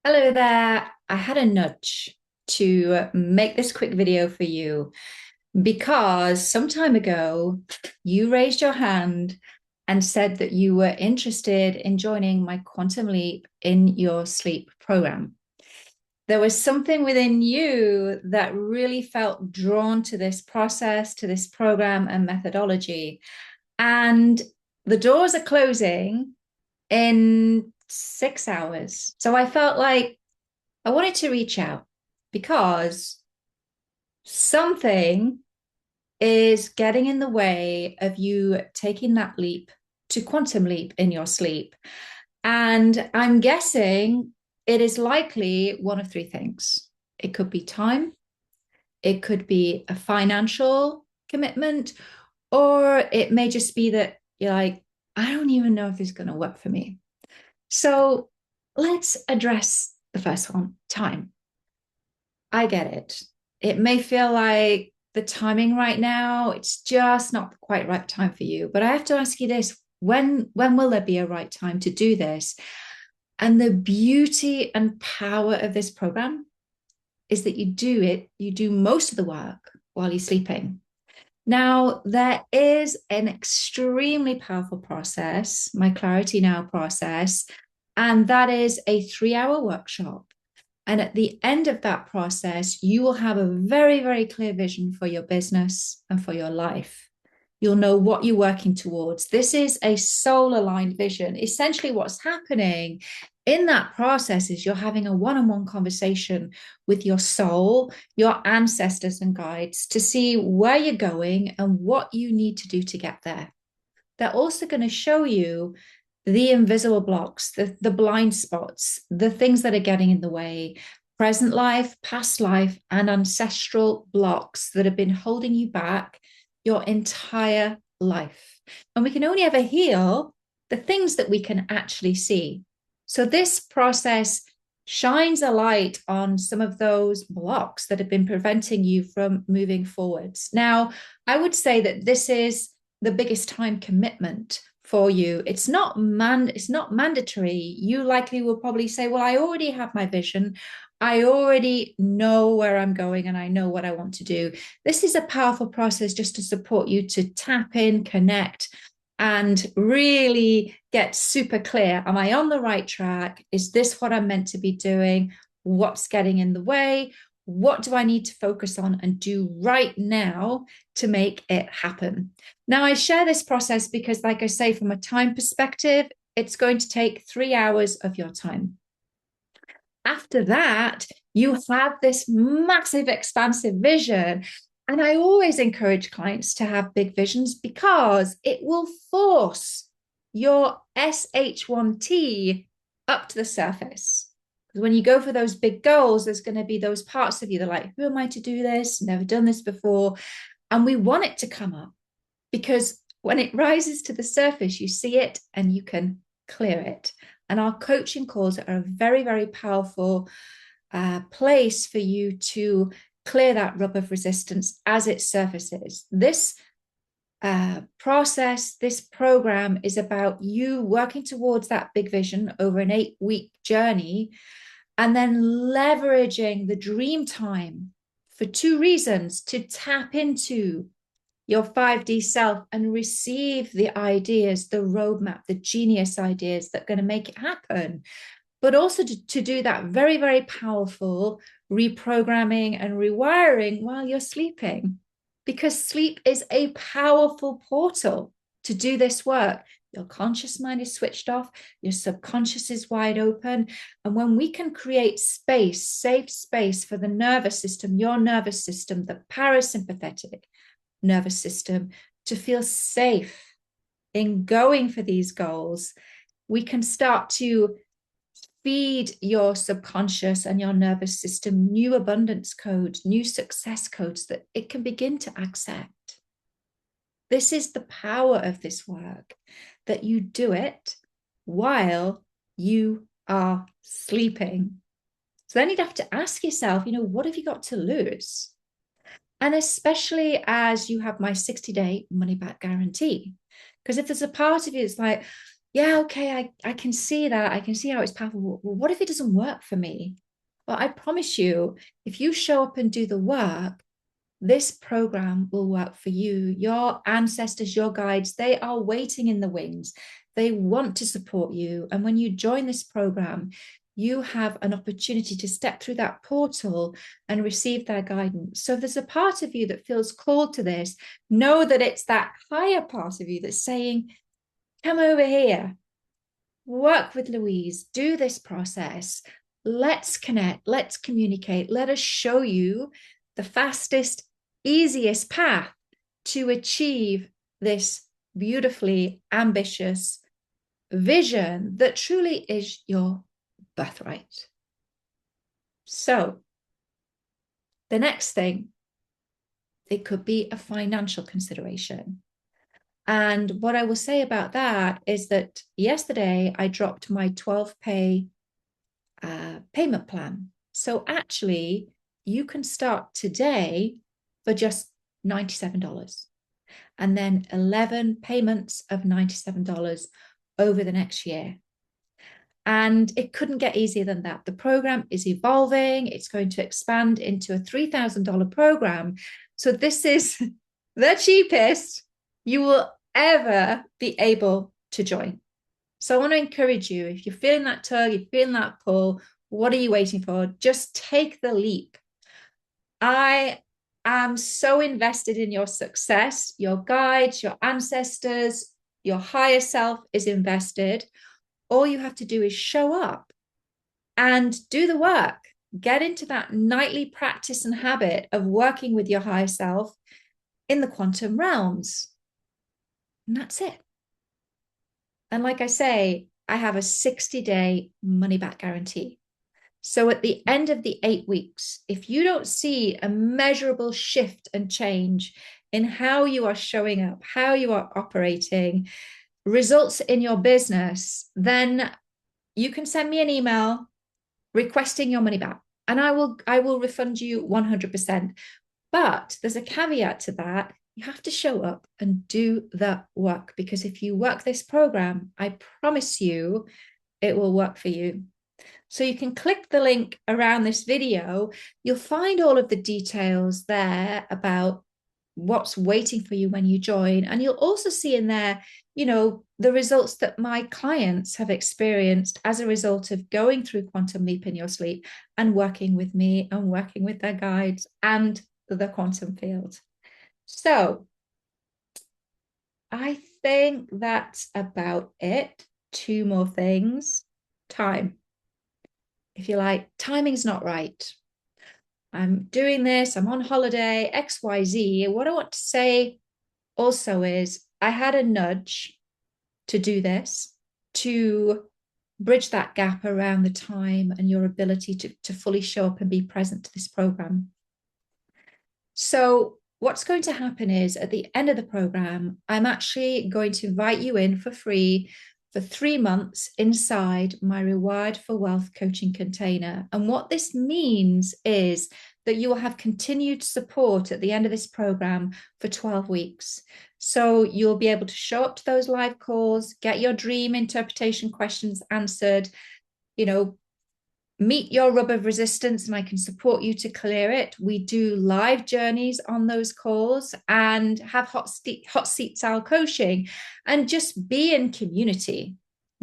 Hello there. I had a nudge to make this quick video for you because some time ago you raised your hand and said that you were interested in joining my Quantum Leap in Your Sleep program. There was something within you that really felt drawn to this process, to this program and methodology. And the doors are closing in 6 hours. So I felt like I wanted to reach out because something is getting in the way of you taking that leap to quantum leap in your sleep. And I'm guessing it is likely one of three things. It could be time, it could be a financial commitment, or it may just be that you're like, I don't even know if this is going to work for me. So let's address the first one, time. I get it. It may feel like the timing right now, it's just not the quite right time for you. But I have to ask you this, when will there be a right time to do this? And the beauty and power of this program is that you do most of the work while you're sleeping. Now, there is an extremely powerful process, my Clarity Now process, and that is a 3 hour workshop. And at the end of that process, you will have a very, very clear vision for your business and for your life. You'll know what you're working towards. This is a soul aligned vision. Essentially, what's happening in that process is you're having a one on one conversation with your soul, your ancestors, and guides to see where you're going and what you need to do to get there. They're also going to show you the invisible blocks, the blind spots, the things that are getting in the way, present life, past life, and ancestral blocks that have been holding you back your entire life. And we can only ever heal the things that we can actually see. So this process shines a light on some of those blocks that have been preventing you from moving forwards. Now, I would say that this is the biggest time commitment for you. It's not mandatory. You likely will probably say, well, I already have my vision. I already know where I'm going and I know what I want to do. This is a powerful process just to support you to tap in, connect, and really get super clear. Am I on the right track? Is this what I'm meant to be doing? What's getting in the way? What do I need to focus on and do right now to make it happen? Now, I share this process because, like I say, from a time perspective, it's going to take 3 hours of your time. After that, you have this massive, expansive vision. And I always encourage clients to have big visions because it will force your SH1T up to the surface. When you go for those big goals, there's going to be those parts of you that are like, who am I to do this? Never done this before. And we want it to come up because when it rises to the surface, you see it and you can clear it. And our coaching calls are a very, very powerful place for you to clear that rub of resistance as it surfaces. This process, this program is about you working towards that big vision over an 8-week journey and then leveraging the dream time for two reasons: to tap into your 5D self and receive the ideas, the roadmap, the genius ideas that are going to make it happen, but also to do that very, very powerful reprogramming and rewiring while you're sleeping, because sleep is a powerful portal to do this work. Your conscious mind is switched off, your subconscious is wide open. And when we can create space, safe space for the nervous system, your nervous system, the parasympathetic nervous system, to feel safe in going for these goals, we can start to feed your subconscious and your nervous system new abundance codes, new success codes that it can begin to accept. This is the power of this work, that you do it while you are sleeping. So then you'd have to ask yourself, what have you got to lose? And especially as you have my 60-day money back guarantee. Because if there's a part of you that's like, yeah, okay, I can see that. I can see how it's powerful. Well, what if it doesn't work for me? Well, I promise you, if you show up and do the work, this program will work for you. Your ancestors, your guides, they are waiting in the wings. They want to support you. And when you join this program, you have an opportunity to step through that portal and receive their guidance. So if there's a part of you that feels called to this, know that it's that higher part of you that's saying, come over here, work with Louise, do this process. Let's connect, let's communicate, let us show you the fastest, easiest path to achieve this beautifully ambitious vision that truly is your birthright. So, the next thing, it could be a financial consideration. And what I will say about that is that yesterday I dropped my 12 pay payment plan. So actually, you can start today for just $97 and then 11 payments of $97 over the next year. And it couldn't get easier than that. The program is evolving. It's going to expand into a $3,000 program. So this is the cheapest you will ever be able to join. So I want to encourage you, if you're feeling that tug, you're feeling that pull, what are you waiting for? Just take the leap. I am so invested in your success. Your guides, your ancestors, your higher self is invested. All you have to do is show up and do the work. Get into that nightly practice and habit of working with your higher self in the quantum realms. And that's it. And like I say, I have a 60-day money back guarantee. So at the end of the 8 weeks, if you don't see a measurable shift and change in how you are showing up, how you are operating, results in your business, then you can send me an email requesting your money back, and I will refund you 100%. But there's a caveat to that. You have to show up and do the work, because if you work this program, I promise you it will work for you. So you can click the link around this video. You'll find all of the details there about what's waiting for you when you join. And you'll also see in there, the results that my clients have experienced as a result of going through Quantum Leap in Your Sleep and working with me and working with their guides and the quantum field. So I think that's about it. 2 more things. Time. If you're like, timing's not right, I'm doing this, I'm on holiday, XYZ. What I want to say also is I had a nudge to do this, to bridge that gap around the time and your ability to fully show up and be present to this program. So what's going to happen is at the end of the program, I'm actually going to invite you in for free for 3 months inside my Reward for Wealth coaching container. And what this means is that you will have continued support at the end of this program for 12 weeks. So you'll be able to show up to those live calls, get your dream interpretation questions answered, meet your rub of resistance, and I can support you to clear it. We do live journeys on those calls and have hot seat style coaching, and just be in community,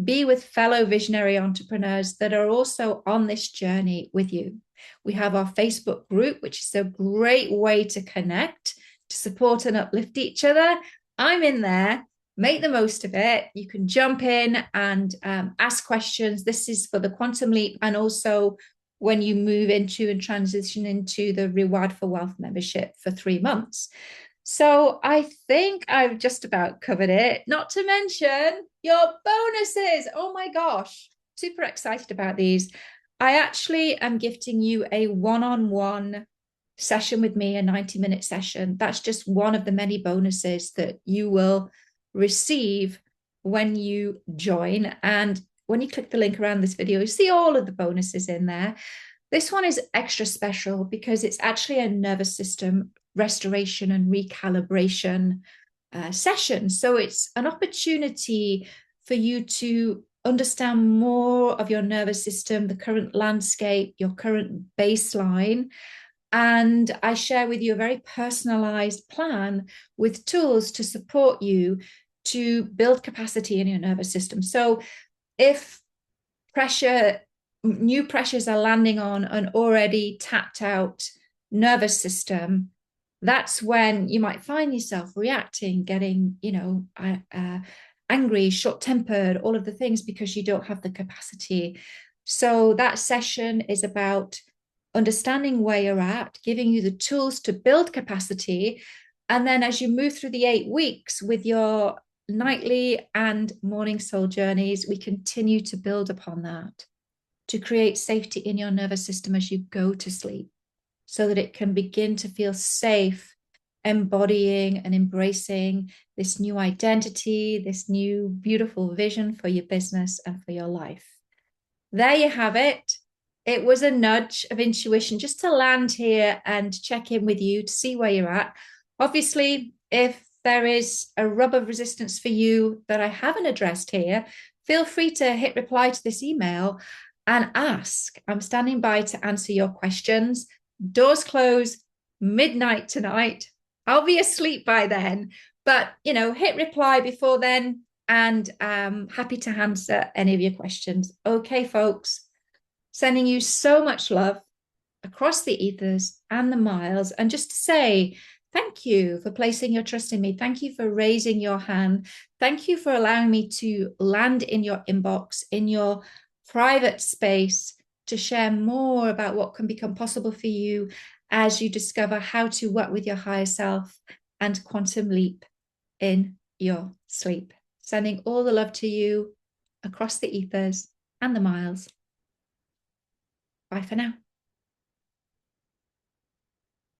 be with fellow visionary entrepreneurs that are also on this journey with you. We have our Facebook group, which is a great way to connect, to support and uplift each other. I'm in there. Make the most of it. You can jump in and ask questions. This is for the Quantum Leap, and also when you move into and transition into the Reward for Wealth membership for 3 months. So I think I've just about covered it, not to mention your bonuses. Oh my gosh, super excited about these. I actually am gifting you a one-on-one session with me, a 90-minute session. That's just one of the many bonuses that you will receive when you join. And when you click the link around this video, you see all of the bonuses in there. This one is extra special because it's actually a nervous system restoration and recalibration session. So it's an opportunity for you to understand more of your nervous system, the current landscape, your current baseline. And I share with you a very personalized plan with tools to support you to build capacity in your nervous system. So if new pressures are landing on an already tapped out nervous system, that's when you might find yourself reacting, getting, angry, short tempered, all of the things because you don't have the capacity. So that session is about understanding where you're at, giving you the tools to build capacity. And then as you move through the 8 weeks with your nightly and morning soul journeys, we continue to build upon that to create safety in your nervous system as you go to sleep so that it can begin to feel safe, embodying and embracing this new identity, this new beautiful vision for your business and for your life. There you have it. It was a nudge of intuition just to land here and check in with you to see where you're at. Obviously, if there is a rub of resistance for you that I haven't addressed here, feel free to hit reply to this email and ask. I'm standing by to answer your questions. Doors close midnight tonight. I'll be asleep by then, but hit reply before then, and happy to answer any of your questions. Okay, folks, sending you so much love across the ethers and the miles, and just to say thank you for placing your trust in me. Thank you for raising your hand. Thank you for allowing me to land in your inbox, in your private space, to share more about what can become possible for you as you discover how to work with your higher self and quantum leap in your sleep. Sending all the love to you across the ethers and the miles. Bye for now.